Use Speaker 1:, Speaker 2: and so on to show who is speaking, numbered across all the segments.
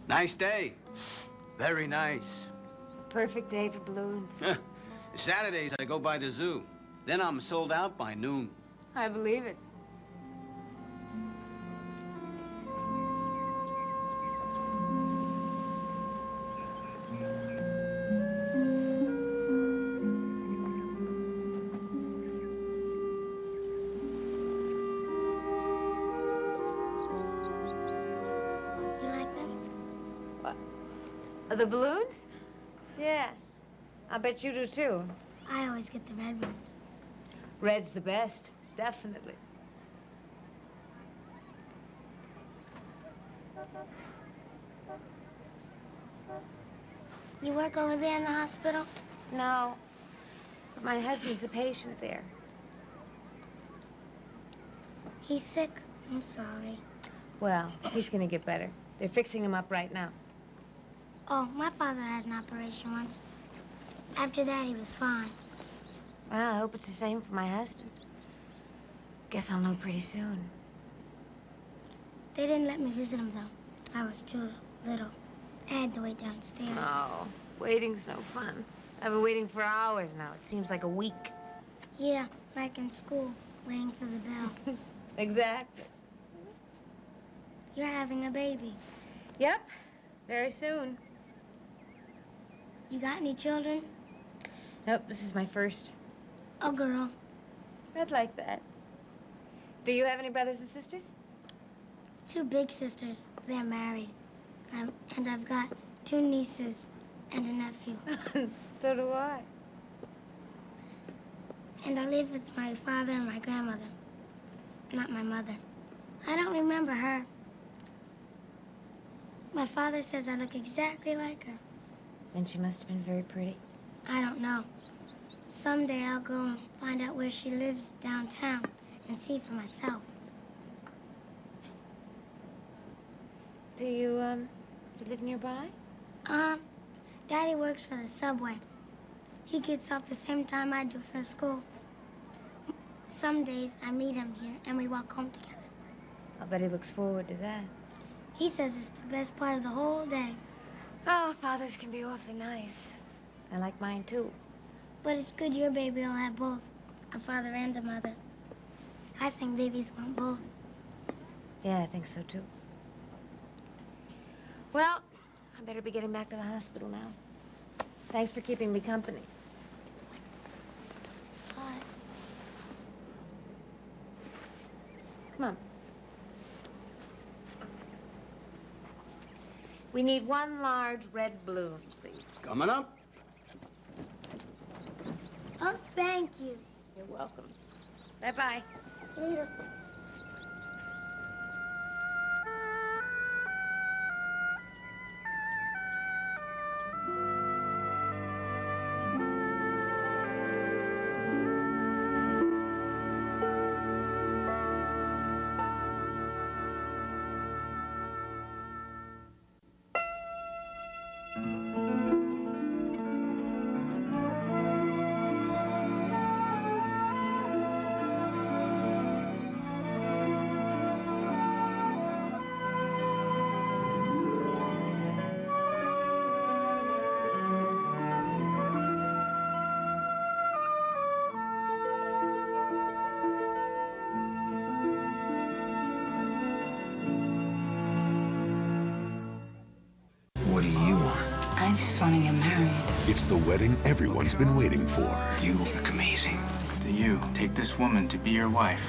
Speaker 1: Nice day. Very nice.
Speaker 2: Perfect day for balloons.
Speaker 1: Saturdays, I go by the zoo. Then I'm sold out by noon.
Speaker 2: I believe it. The balloons? Yeah. I bet you do, too.
Speaker 3: I always get the red ones.
Speaker 2: Red's the best, definitely.
Speaker 3: You work over there in the hospital?
Speaker 2: No. But my husband's a patient there.
Speaker 3: He's sick? I'm sorry.
Speaker 2: Well, he's gonna get better. They're fixing him up right now.
Speaker 3: Oh, my father had an operation once. After that, he was fine.
Speaker 2: Well, I hope it's the same for my husband. Guess I'll know pretty soon.
Speaker 3: They didn't let me visit him, though. I was too little. I had to wait downstairs.
Speaker 2: Oh, waiting's no fun. I've been waiting for hours now. It seems like a week.
Speaker 3: Yeah, like in school, waiting for the bell.
Speaker 2: Exactly.
Speaker 3: You're having a baby.
Speaker 2: Yep, very soon.
Speaker 3: You got any children?
Speaker 2: Nope, this is my first.
Speaker 3: A girl.
Speaker 2: I'd like that. Do you have any brothers and sisters?
Speaker 3: 2 big sisters. They're married. And I've got 2 nieces and a nephew.
Speaker 2: So do I.
Speaker 3: And I live with my father and my grandmother. Not my mother. I don't remember her. My father says I look exactly like her.
Speaker 2: And she must have been very pretty.
Speaker 3: I don't know. Someday I'll go and find out where she lives downtown and see for myself.
Speaker 2: Do you live nearby?
Speaker 3: Daddy works for the subway. He gets off the same time I do for school. Some days I meet him here and we walk home together.
Speaker 2: I'll bet he looks forward to that.
Speaker 3: He says it's the best part of the whole day.
Speaker 2: Oh, fathers can be awfully nice. I like mine, too.
Speaker 3: But it's good your baby will have both, a father and a mother. I think babies want both.
Speaker 2: Yeah, I think so, too. Well, I better be getting back to the hospital now. Thanks for keeping me company.
Speaker 3: Bye.
Speaker 2: Come on. We need 1 large red balloon, please.
Speaker 1: Coming up.
Speaker 3: Oh, thank you.
Speaker 2: You're welcome. Bye-bye.
Speaker 3: See you.
Speaker 4: What do you want?
Speaker 5: I just want to get married.
Speaker 6: It's the wedding everyone's been waiting for.
Speaker 4: You look amazing.
Speaker 7: Do you take this woman to be your wife?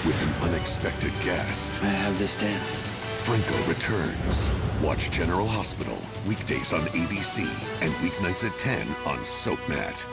Speaker 6: With an unexpected guest,
Speaker 4: I have this dance.
Speaker 6: Franco returns. Watch General Hospital, weekdays on ABC and weeknights at 10 on SoapNet.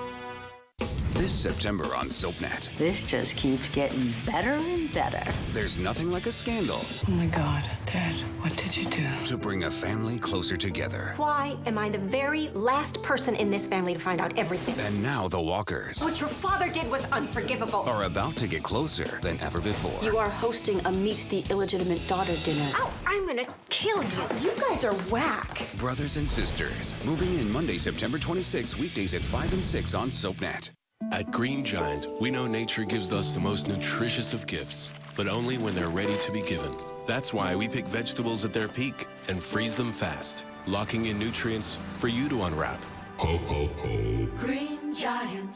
Speaker 8: This September on SoapNet.
Speaker 5: This just keeps getting better and better.
Speaker 8: There's nothing like a scandal
Speaker 5: Oh my God, Dad, what did you do?
Speaker 8: to bring a family closer together.
Speaker 9: Why am I the very last person in this family to find out everything?
Speaker 8: And now the Walkers
Speaker 9: What your father did was unforgivable.
Speaker 8: are about to get closer than ever before.
Speaker 5: You are hosting a Meet the Illegitimate Daughter dinner.
Speaker 9: Ow, I'm gonna kill you. You guys are whack.
Speaker 8: Brothers and Sisters. Moving in Monday, September 26th, weekdays at 5 and 6 on SoapNet.
Speaker 10: At Green Giant, we know nature gives us the most nutritious of gifts, but only when they're ready to be given. That's why we pick vegetables at their peak, and freeze them fast, locking in nutrients for you to unwrap.
Speaker 4: Ho, ho, ho.
Speaker 11: Green Giant.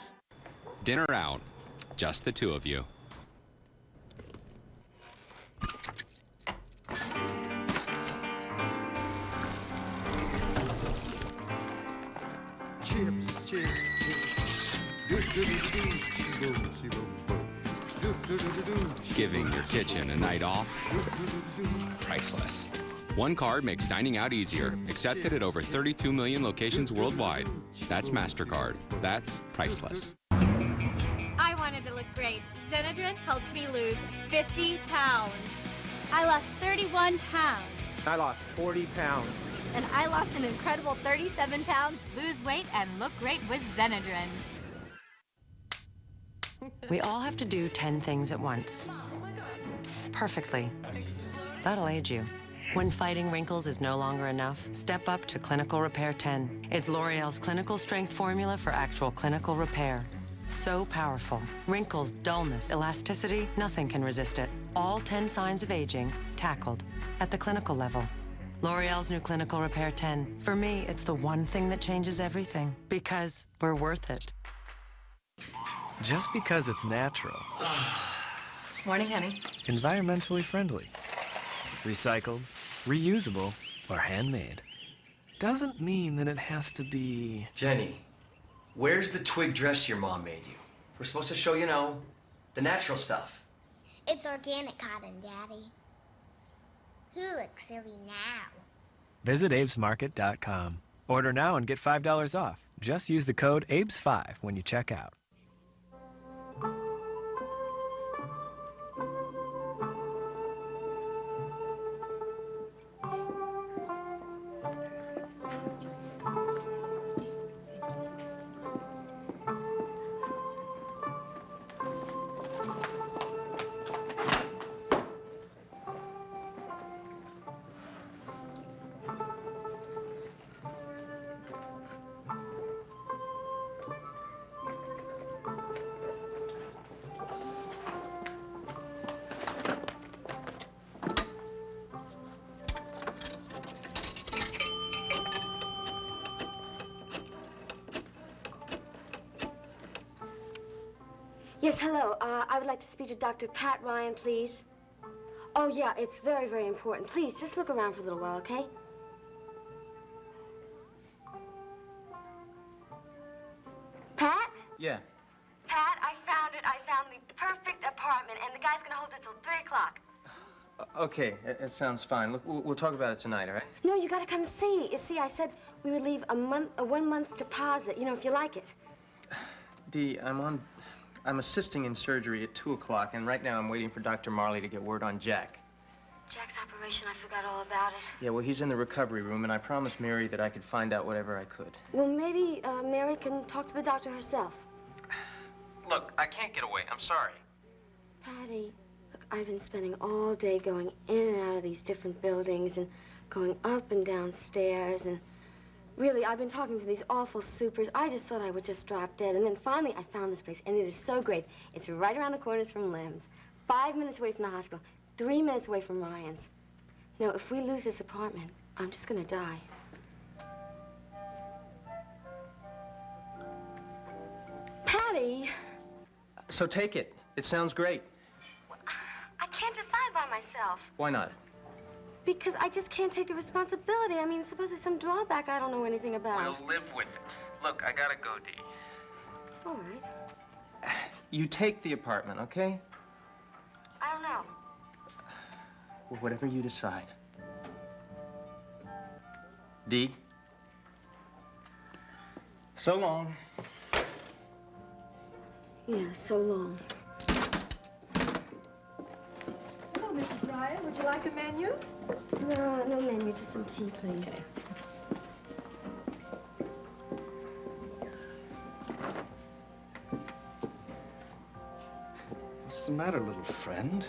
Speaker 12: Dinner out. Just the two of you. Giving your kitchen a night off? Priceless. One card makes dining out easier, accepted at over 32 million locations worldwide. That's MasterCard. That's priceless.
Speaker 13: I wanted to look great. Zenadrin helped me lose 50 pounds. I lost 31 pounds.
Speaker 14: I lost 40 pounds.
Speaker 13: And I lost an incredible 37 pounds. Lose weight and look great with Zenadrin.
Speaker 15: We all have to do 10 things at once. Perfectly. That'll age you. When fighting wrinkles is no longer enough, step up to Clinical Repair 10. It's L'Oreal's clinical strength formula for actual clinical repair. So powerful. Wrinkles, dullness, elasticity, nothing can resist it. All 10 signs of aging tackled at the clinical level. L'Oreal's new Clinical Repair 10. For me, it's the one thing that changes everything, because we're worth it.
Speaker 16: Just because it's natural.
Speaker 17: Morning, honey.
Speaker 16: Environmentally friendly. Recycled, reusable, or handmade. Doesn't mean that it has to be...
Speaker 18: Jenny, where's the twig dress your mom made you? We're supposed to show, you know, the natural stuff.
Speaker 3: It's organic cotton, Daddy. Who looks silly now?
Speaker 16: Visit abesmarket.com. Order now and get $5 off. Just use the code ABES5 when you check out.
Speaker 2: Yes, hello. I would like to speak to Dr. Pat Ryan, please. Oh, yeah, it's very, very important. Please, just look around for a little while, okay? Pat?
Speaker 14: Yeah.
Speaker 2: Pat, I found it. I found the perfect apartment, and the guy's gonna hold it till 3 o'clock.
Speaker 14: Okay, it sounds fine. Look, we'll talk about it tonight, all right?
Speaker 2: No, you gotta come see. You see, I said we would leave a 1 month's deposit, you know, if you like it.
Speaker 14: Dee, I'm assisting in surgery at 2 o'clock, and right now I'm waiting for Dr. Marley to get word on Jack.
Speaker 2: Jack's operation, I forgot all about it.
Speaker 14: Yeah, well, he's in the recovery room, and I promised Mary that I could find out whatever I could.
Speaker 2: Well, maybe Mary can talk to the doctor herself.
Speaker 14: Look, I can't get away. I'm sorry.
Speaker 2: Patty, look, I've been spending all day going in and out of these different buildings and going up and down stairs, and really, I've been talking to these awful supers. I just thought I would just drop dead, and then finally I found this place, and it is so great. It's right around the corners from Lim's, 5 minutes away from the hospital, 3 minutes away from Ryan's. No, if we lose this apartment, I'm just gonna die. Patty!
Speaker 14: So take it. It sounds great.
Speaker 2: I can't decide by myself.
Speaker 14: Why not?
Speaker 2: Because I just can't take the responsibility. I mean, suppose there's some drawback I don't know anything about.
Speaker 14: We'll live with it. Look, I gotta go, Dee.
Speaker 2: All right.
Speaker 14: You take the apartment, okay?
Speaker 2: I don't know.
Speaker 14: Well, whatever you decide. Dee? So long.
Speaker 2: Yeah, so long.
Speaker 17: Hello, Mrs. Ryan. Would you like a menu?
Speaker 2: No, no menu, just some tea, please.
Speaker 19: What's the matter, little friend?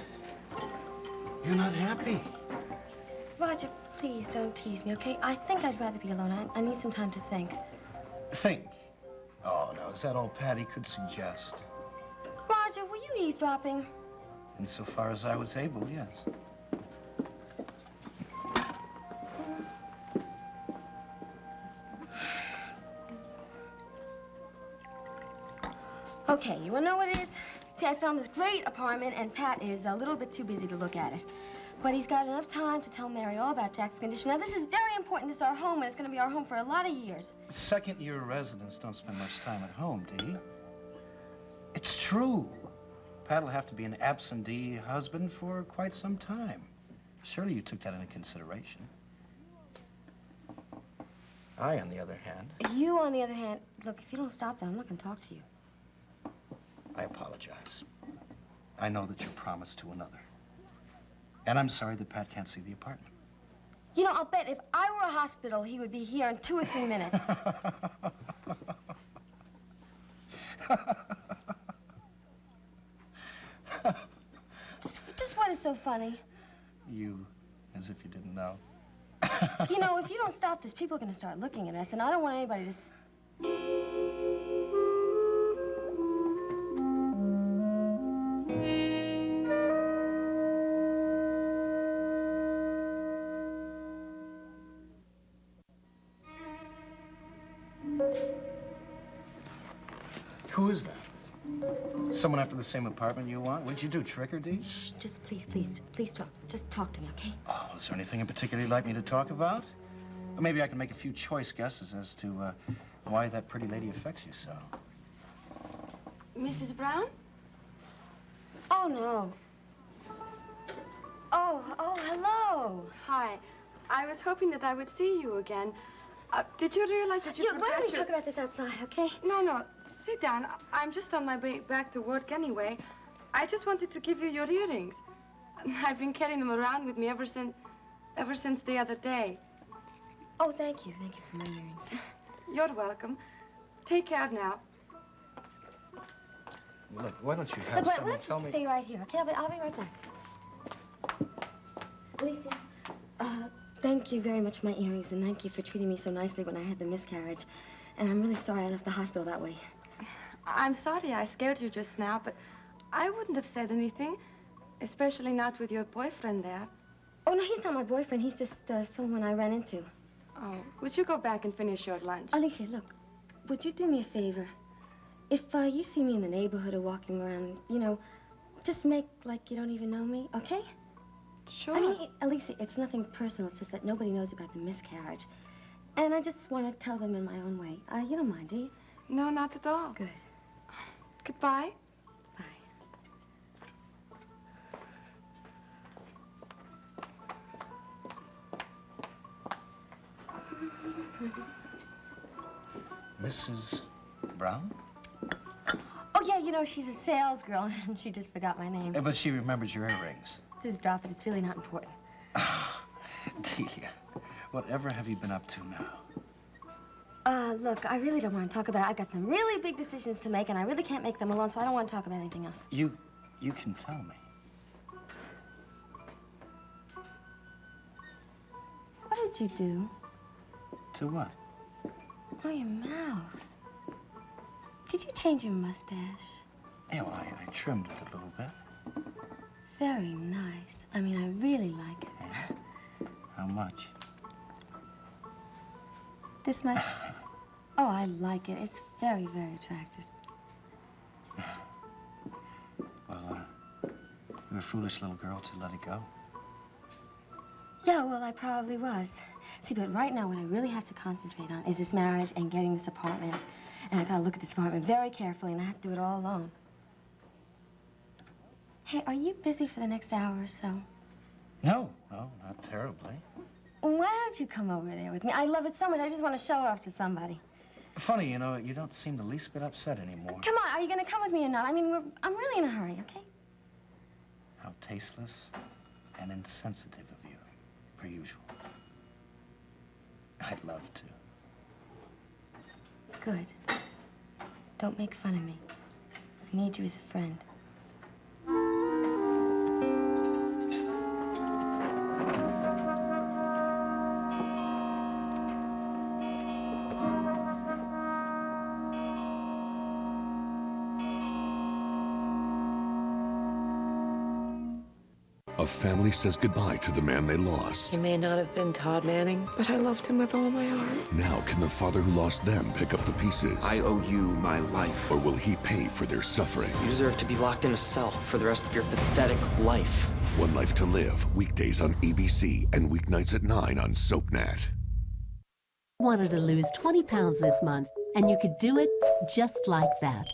Speaker 19: You're not happy.
Speaker 2: Roger, please don't tease me, okay? I think I'd rather be alone. I need some time to think.
Speaker 19: Think. Oh, now, is that all Patty could suggest?
Speaker 2: Roger, were you eavesdropping?
Speaker 19: Insofar as I was able, yes.
Speaker 2: Okay, you wanna know what it is? See, I found this great apartment, and Pat is a little bit too busy to look at it. But he's got enough time to tell Mary all about Jack's condition. Now, this is very important. This is our home, and it's gonna be our home for a lot of years.
Speaker 19: Second-year residents don't spend much time at home, do you? It's true. Pat'll have to be an absentee husband for quite some time. Surely you took that into consideration. I, on the other hand...
Speaker 2: You, on the other hand, look, if you don't stop that, I'm not gonna talk to you.
Speaker 19: I apologize. I know that you're promised to another. And I'm sorry that Pat can't see the apartment.
Speaker 2: You know, I'll bet if I were a hospital, he would be here in 2 or 3 minutes. Just what is so funny?
Speaker 19: You, as if you didn't know.
Speaker 2: You know, if you don't stop this, people are gonna start looking at us, and I don't want anybody to...
Speaker 19: Who is that? Someone after the same apartment you want? What'd you do, trick or deed?
Speaker 2: Shh, just please talk. Just talk to me, okay?
Speaker 19: Oh, is there anything in particular you'd like me to talk about? Or maybe I can make a few choice guesses as to why that pretty lady affects you so.
Speaker 17: Mrs. Brown?
Speaker 2: Oh, no. Oh, hello.
Speaker 17: Hi. I was hoping that I would see you again. Did you realize that you
Speaker 2: Why don't we talk about this outside, okay?
Speaker 17: No. Sit down. I'm just on my way back to work anyway. I just wanted to give you your earrings. I've been carrying them around with me ever since the other day.
Speaker 2: Oh, thank you. Thank you for my earrings.
Speaker 17: You're welcome. Take care now.
Speaker 19: Look, why don't you have
Speaker 2: Look,
Speaker 19: someone
Speaker 2: why
Speaker 19: tell
Speaker 2: don't you
Speaker 19: me...
Speaker 2: stay right here, okay? I'll be right back. Alicia, thank you very much for my earrings, and thank you for treating me so nicely when I had the miscarriage. And I'm really sorry I left the hospital that way.
Speaker 17: I'm sorry I scared you just now, but I wouldn't have said anything, especially not with your boyfriend there.
Speaker 2: Oh, no, he's not my boyfriend. He's just someone I ran into.
Speaker 17: Oh, would you go back and finish your lunch?
Speaker 2: Alicia, look, would you do me a favor? If you see me in the neighborhood or walking around, you know, just make like you don't even know me, okay?
Speaker 17: Sure.
Speaker 2: I mean, Alicia, it's nothing personal. It's just that nobody knows about the miscarriage. And I just want to tell them in my own way. You don't mind, do you?
Speaker 17: No, not at all.
Speaker 2: Good.
Speaker 17: Goodbye.
Speaker 19: Mrs. Brown?
Speaker 2: Oh, yeah, you know, she's a sales girl, and she just forgot my name.
Speaker 19: But she remembered your earrings.
Speaker 2: Just drop it. It's really not important.
Speaker 19: Delia, whatever have you been up to now?
Speaker 2: Look, I really don't want to talk about it. I've got some really big decisions to make, and I really can't make them alone, so I don't want to talk about anything else.
Speaker 19: You can tell me.
Speaker 2: What did you do?
Speaker 19: To what?
Speaker 2: Oh, your mouth. Did you change your mustache?
Speaker 19: Yeah, well, I trimmed it a little bit.
Speaker 2: Very nice. I mean, I really like it.
Speaker 19: Yeah. How much?
Speaker 2: This much? Oh, I like it. It's very, very attractive.
Speaker 19: Well, you're a foolish little girl to let it go.
Speaker 2: Yeah, well, I probably was. See, but right now what I really have to concentrate on is this marriage and getting this apartment. And I gotta look at this apartment very carefully, and I have to do it all alone. Hey, are you busy for the next hour or so?
Speaker 19: No, not terribly.
Speaker 2: Why don't you come over there with me? I love it so much. I just want to show it off to somebody.
Speaker 19: Funny, you know, you don't seem the least bit upset anymore.
Speaker 2: Come on, are you gonna come with me or not? I mean, I'm really in a hurry, okay?
Speaker 19: How tasteless and insensitive of you, per usual. I'd love to.
Speaker 2: Good. Don't make fun of me. I need you as a friend.
Speaker 6: a family says goodbye to the man they lost.
Speaker 15: He may not have been Todd Manning, but I loved him with all my heart.
Speaker 6: Now can the father who lost them pick up the pieces?
Speaker 4: I owe you my life.
Speaker 6: Or will he pay for their suffering?
Speaker 11: You deserve to be locked in a cell for the rest of your pathetic life.
Speaker 6: One Life to Live, weekdays on ABC and weeknights at 9 on SoapNet.
Speaker 20: Wanted to lose 20 pounds this month, and you could do it just like that.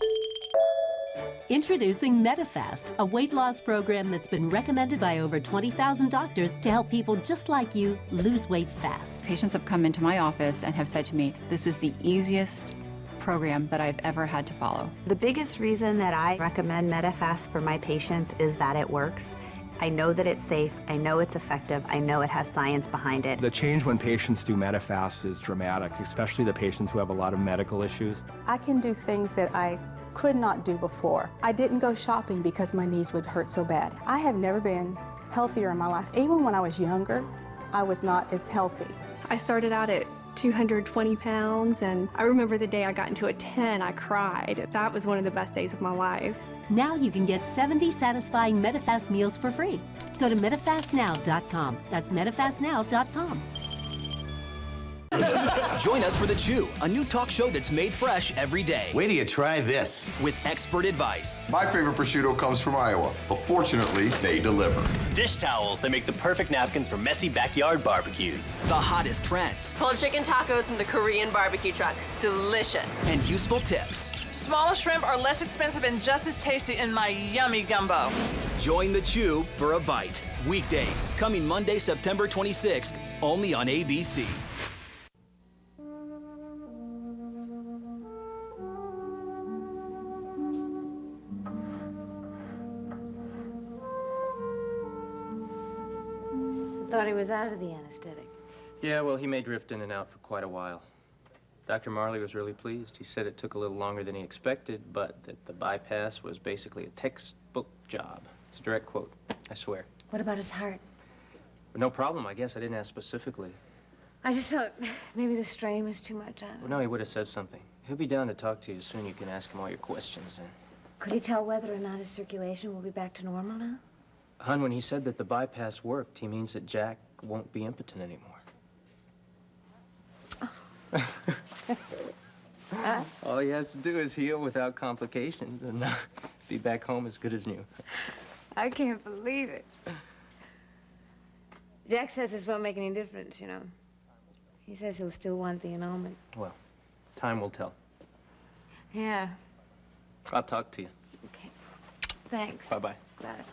Speaker 20: Introducing Medifast, a weight loss program that's been recommended by over 20,000 doctors to help people just like you lose weight fast.
Speaker 21: Patients have come into my office and have said to me, this is the easiest program that I've ever had to follow.
Speaker 22: The biggest reason that I recommend Medifast for my patients is that it works. I know that it's safe, I know it's effective, I know it has science behind it.
Speaker 23: The change when patients do Medifast is dramatic, especially the patients who have a lot of medical issues.
Speaker 24: I can do things that I could not do before. I didn't go shopping because my knees would hurt so bad. I have never been healthier in my life. Even when I was younger, I was not as healthy.
Speaker 25: I started out at 220 pounds, and I remember the day I got into a 10, I cried. That was one of the best days of my life.
Speaker 20: Now you can get 70 satisfying Medifast meals for free. Go to medifastnow.com. That's medifastnow.com.
Speaker 26: Join us for The Chew, a new talk show that's made fresh every day.
Speaker 1: Wait till you try this.
Speaker 26: With expert advice.
Speaker 27: My favorite prosciutto comes from Iowa, but fortunately, they deliver.
Speaker 28: Dish towels that make the perfect napkins for messy backyard barbecues.
Speaker 26: The hottest trends.
Speaker 29: Pulled chicken tacos from the Korean barbecue truck. Delicious.
Speaker 26: And useful tips.
Speaker 30: Smaller shrimp are less expensive and just as tasty in my yummy gumbo.
Speaker 26: Join The Chew for a bite. Weekdays, coming Monday, September 26th, only on ABC.
Speaker 2: Thought he was out of the anesthetic.
Speaker 14: Yeah, well, he may drift in and out for quite a while. Dr. Marley was really pleased. He said it took a little longer than he expected, but that the bypass was basically a textbook job. It's a direct quote, I swear.
Speaker 2: What about his heart?
Speaker 14: But no problem, I guess. I didn't ask specifically.
Speaker 2: I just thought maybe the strain was too much on him.
Speaker 14: Well, no, he would have said something. He'll be down to talk to you soon. You can ask him all your questions then.
Speaker 2: Could he tell whether or not his circulation will be back to normal now?
Speaker 14: Hon, when he said that the bypass worked, he means that Jack won't be impotent anymore. All he has to do is heal without complications and be back home as good as new.
Speaker 2: I can't believe it. Jack says this won't make any difference, you know. He says he'll still want the annulment.
Speaker 14: Well, time will tell.
Speaker 2: Yeah.
Speaker 14: I'll talk to you.
Speaker 2: Okay. Thanks.
Speaker 14: Bye-bye.
Speaker 2: Bye.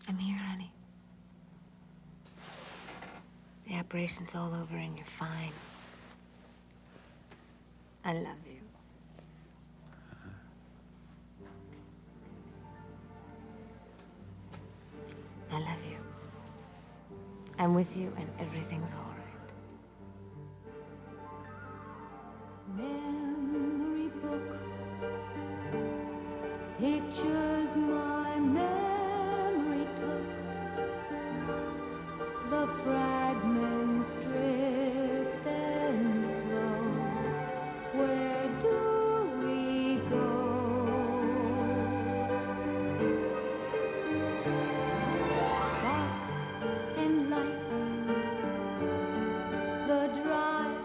Speaker 2: I'm here, honey. The operation's all over and you're fine. I love you. I love you. I'm with you and everything's all right.
Speaker 31: Memory book pictures my memory took. The fragments drift and flow. Where do we go? Sparks and lights, the drive,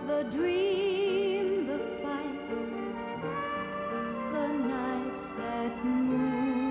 Speaker 31: the dream, the fights, the nights that move.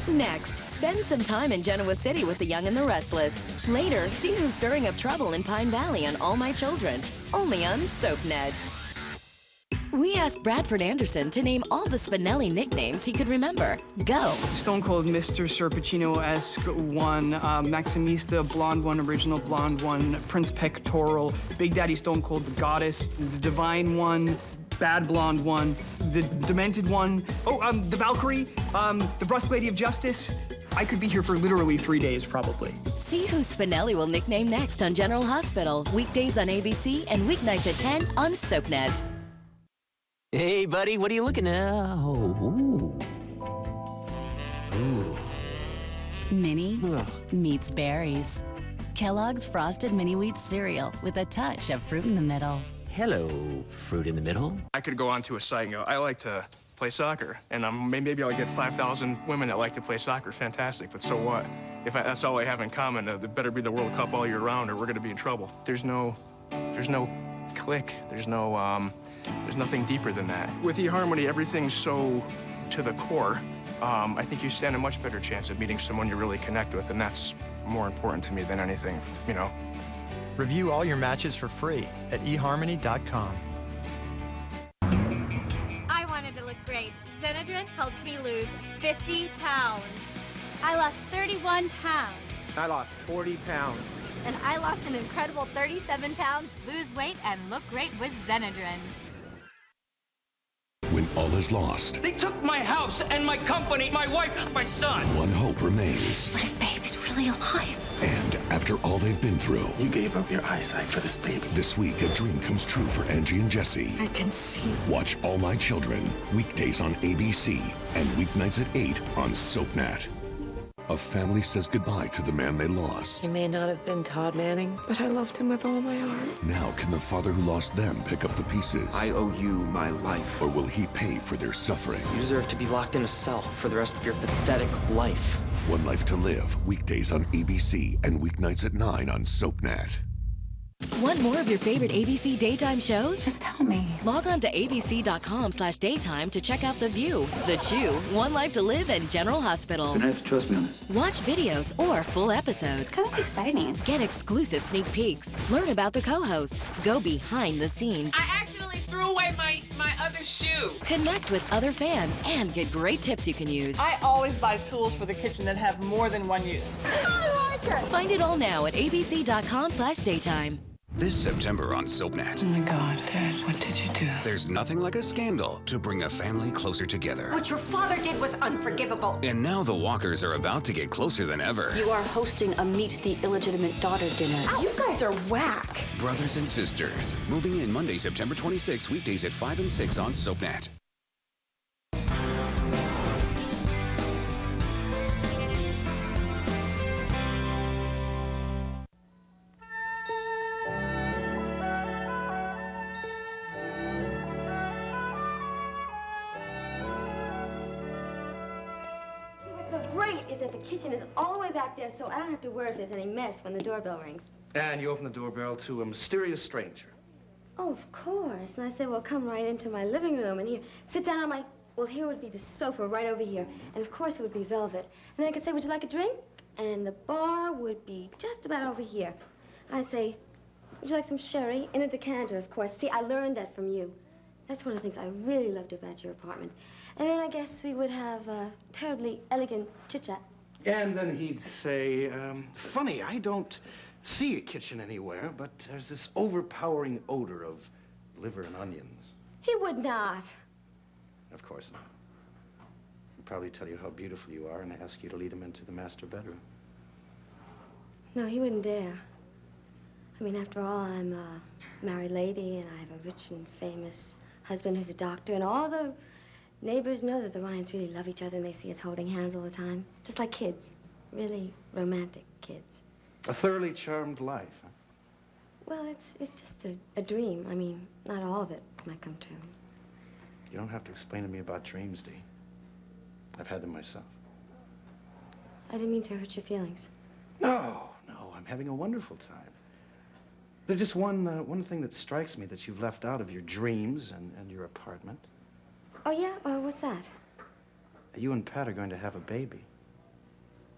Speaker 3: Next, spend some time in Genoa City with the Young and the Restless. Later, see who's stirring up trouble in Pine Valley on All My Children, only on SoapNet. We asked Bradford Anderson to name all the Spinelli nicknames he could remember. Go.
Speaker 5: Stone Cold Mr. Serpacino-esque one, Maximista, blonde one, original blonde one, Prince Pectoral, Big Daddy Stone Cold, the Goddess, the Divine one, Bad Blonde one, the Demented one, the Valkyrie, the Brusque Lady of Justice. I could be here for literally 3 days, probably.
Speaker 3: See who Spinelli will nickname next on General Hospital, weekdays on ABC and weeknights at 10 on SoapNet.
Speaker 7: Hey, buddy, what are you looking at? Oh, ooh.
Speaker 8: Mini meets berries. Kellogg's Frosted Mini Wheat Cereal with a touch of fruit in the middle.
Speaker 7: Hello, fruit in the middle.
Speaker 23: I could go onto a site and go, I like to play soccer, and maybe I'll get 5,000 women that like to play soccer. Fantastic, but so what? If that's all I have in common, there better be the World Cup all year round, or we're gonna be in trouble. There's no click. There's nothing deeper than that. With eHarmony, everything's so to the core. I think you stand a much better chance of meeting someone you really connect with, and that's more important to me than anything, you know.
Speaker 9: Review all your matches for free at eharmony.com.
Speaker 10: I wanted to look great. Benadryl helped me lose 50 pounds. I lost 31 pounds.
Speaker 23: I lost 40 pounds.
Speaker 10: And I lost an incredible 37 pounds. Lose weight and look great with Benadryl.
Speaker 6: When all is lost,
Speaker 7: They took my house and my company, my wife, my son.
Speaker 6: one hope remains.
Speaker 8: What if baby's really alive?
Speaker 6: And after all they've been through,
Speaker 12: You gave up your eyesight for this baby.
Speaker 6: this week a dream comes true for Angie and Jesse.
Speaker 8: I can see.
Speaker 6: Watch All My Children, weekdays on ABC and weeknights at 8 on SoapNet. A family says goodbye to the man they lost.
Speaker 15: He may not have been Todd Manning, but I loved him with all my heart.
Speaker 6: Now can the father who lost them pick up the pieces?
Speaker 4: I owe you my life.
Speaker 6: Or will he pay for their suffering?
Speaker 11: You deserve to be locked in a cell for the rest of your pathetic life.
Speaker 6: One Life to Live, weekdays on ABC and weeknights at 9 on SoapNet.
Speaker 3: Want more of your favorite ABC daytime shows?
Speaker 8: Just tell me.
Speaker 3: Log on to abc.com/daytime to check out The View, The Chew, One Life to Live, and General Hospital.
Speaker 12: You're gonna have to trust me on this.
Speaker 3: Watch videos or full episodes.
Speaker 8: It's kind of exciting.
Speaker 3: Get exclusive sneak peeks. Learn about the co-hosts. Go behind the scenes.
Speaker 13: I accidentally threw away my other shoe.
Speaker 3: Connect with other fans and get great tips you can use.
Speaker 30: I always buy tools for the kitchen that have more than one use.
Speaker 3: I like it. Find it all now at abc.com/daytime.
Speaker 16: This September on SoapNet.
Speaker 8: Oh my God, Dad, what did you do?
Speaker 16: There's nothing like a scandal to bring a family closer together.
Speaker 17: What your father did was unforgivable.
Speaker 16: And now the Walkers are about to get closer than ever.
Speaker 17: You are hosting a Meet the Illegitimate Daughter dinner. You guys are whack.
Speaker 16: Brothers and sisters. Moving in Monday, September 26th, weekdays at 5 and 6 on SoapNet.
Speaker 2: What's so great is that the kitchen is all the way back there, so I don't have to worry if there's any mess when the doorbell rings.
Speaker 19: And you open the doorbell to a mysterious stranger.
Speaker 2: Oh, of course. And I say, well, come right into my living room and here, sit down on my, well, here would be the sofa right over here. And of course it would be velvet. And then I could say, would you like a drink? And the bar would be just about over here. I'd say, would you like some sherry? In a decanter, of course. See, I learned that from you. That's one of the things I really loved about your apartment. And then I guess we would have a terribly elegant chit-chat.
Speaker 19: And then he'd say, funny, I don't see a kitchen anywhere, but there's this overpowering odor of liver and onions.
Speaker 2: He would not.
Speaker 19: Of course not. He'd probably tell you how beautiful you are and ask you to lead him into the master bedroom.
Speaker 2: No, he wouldn't dare. I mean, after all, I'm a married lady, and I have a rich and famous husband who's a doctor, and all the neighbors know that the Ryans really love each other, and they see us holding hands all the time. Just like kids. Really romantic kids.
Speaker 19: A thoroughly charmed life, huh?
Speaker 2: Well, it's just a dream. I mean, not all of it might come true.
Speaker 19: You don't have to explain to me about dreams, Dee. I've had them myself.
Speaker 2: I didn't mean to hurt your feelings.
Speaker 19: No, I'm having a wonderful time. There's just one thing that strikes me that you've left out of your dreams and your apartment.
Speaker 2: Oh, yeah? What's that?
Speaker 19: You and Pat are going to have a baby.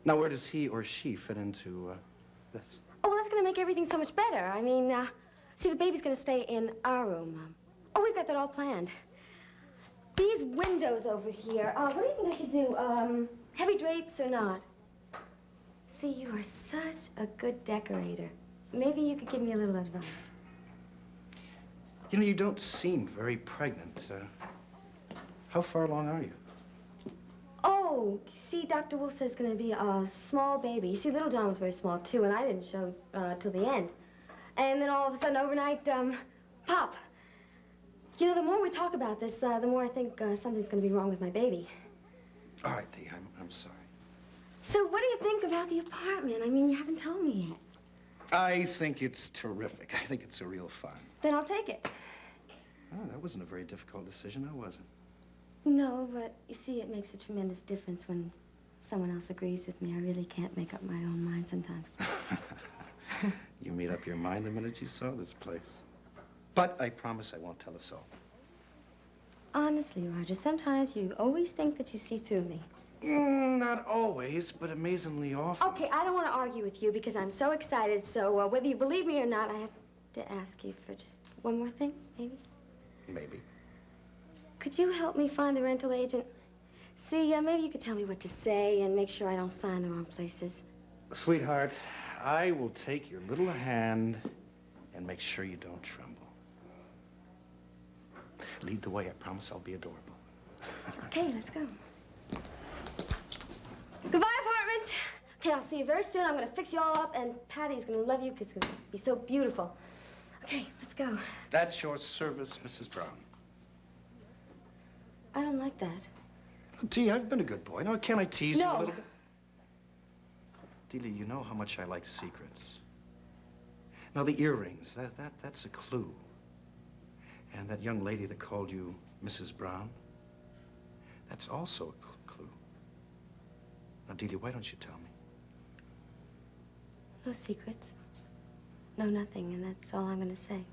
Speaker 19: Now, where does he or she fit into this?
Speaker 2: Oh, well, that's going to make everything so much better. I mean, see, the baby's going to stay in our room. Oh, we've got that all planned. These windows over here, what do you think I should do? Heavy drapes or not? See, you are such a good decorator. Maybe you could give me a little advice.
Speaker 19: You know, you don't seem very pregnant. How far along are you?
Speaker 2: Oh, see, Dr. Wolf says it's going to be a small baby. You see, little John was very small, too, and I didn't show till the end. And then all of a sudden, overnight, pop. You know, the more we talk about this, the more I think something's going to be wrong with my baby.
Speaker 19: All right, Dee, I'm sorry.
Speaker 2: So what do you think about the apartment? I mean, you haven't told me yet.
Speaker 19: I think it's terrific. I think it's a real fun.
Speaker 2: Then I'll take it.
Speaker 19: Oh, that wasn't a very difficult decision, now was it?
Speaker 2: No, but you see, it makes a tremendous difference when someone else agrees with me. I really can't make up my own mind sometimes.
Speaker 19: You made up your mind the minute you saw this place. But I promise I won't tell a soul.
Speaker 2: Honestly, Roger, sometimes you always think that you see through me.
Speaker 19: Not always, but amazingly often.
Speaker 2: Okay, I don't want to argue with you because I'm so excited, so whether you believe me or not, I have to ask you for just one more thing, maybe?
Speaker 19: Maybe.
Speaker 2: Could you help me find the rental agent? See, maybe you could tell me what to say and make sure I don't sign the wrong places.
Speaker 19: Sweetheart, I will take your little hand and make sure you don't tremble. Lead the way. I promise I'll be adorable.
Speaker 2: Okay, let's go. Goodbye, apartment. Okay, I'll see you very soon. I'm going to fix you all up, and Patty's going to love you because it's going to be so beautiful. Okay, let's go.
Speaker 19: That's your service, Mrs. Brown.
Speaker 2: I don't like that.
Speaker 19: Dee, I've been a good boy. Now, can't I tease you a
Speaker 2: No.
Speaker 19: little bit? Delia, you know how much I like secrets. Now, the earrings, that's a clue. And that young lady that called you Mrs. Brown, that's also a clue. Now, Delia, why don't you tell me?
Speaker 2: No secrets. No nothing, and that's all I'm going to say.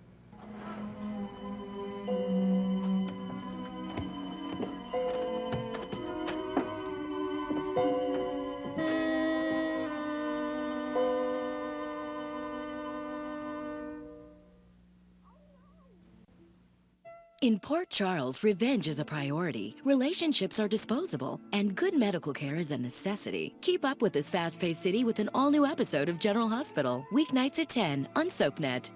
Speaker 3: In Port Charles, revenge is a priority, relationships are disposable, and good medical care is a necessity. Keep up with this fast-paced city with an all-new episode of General Hospital, weeknights at 10 on SoapNet.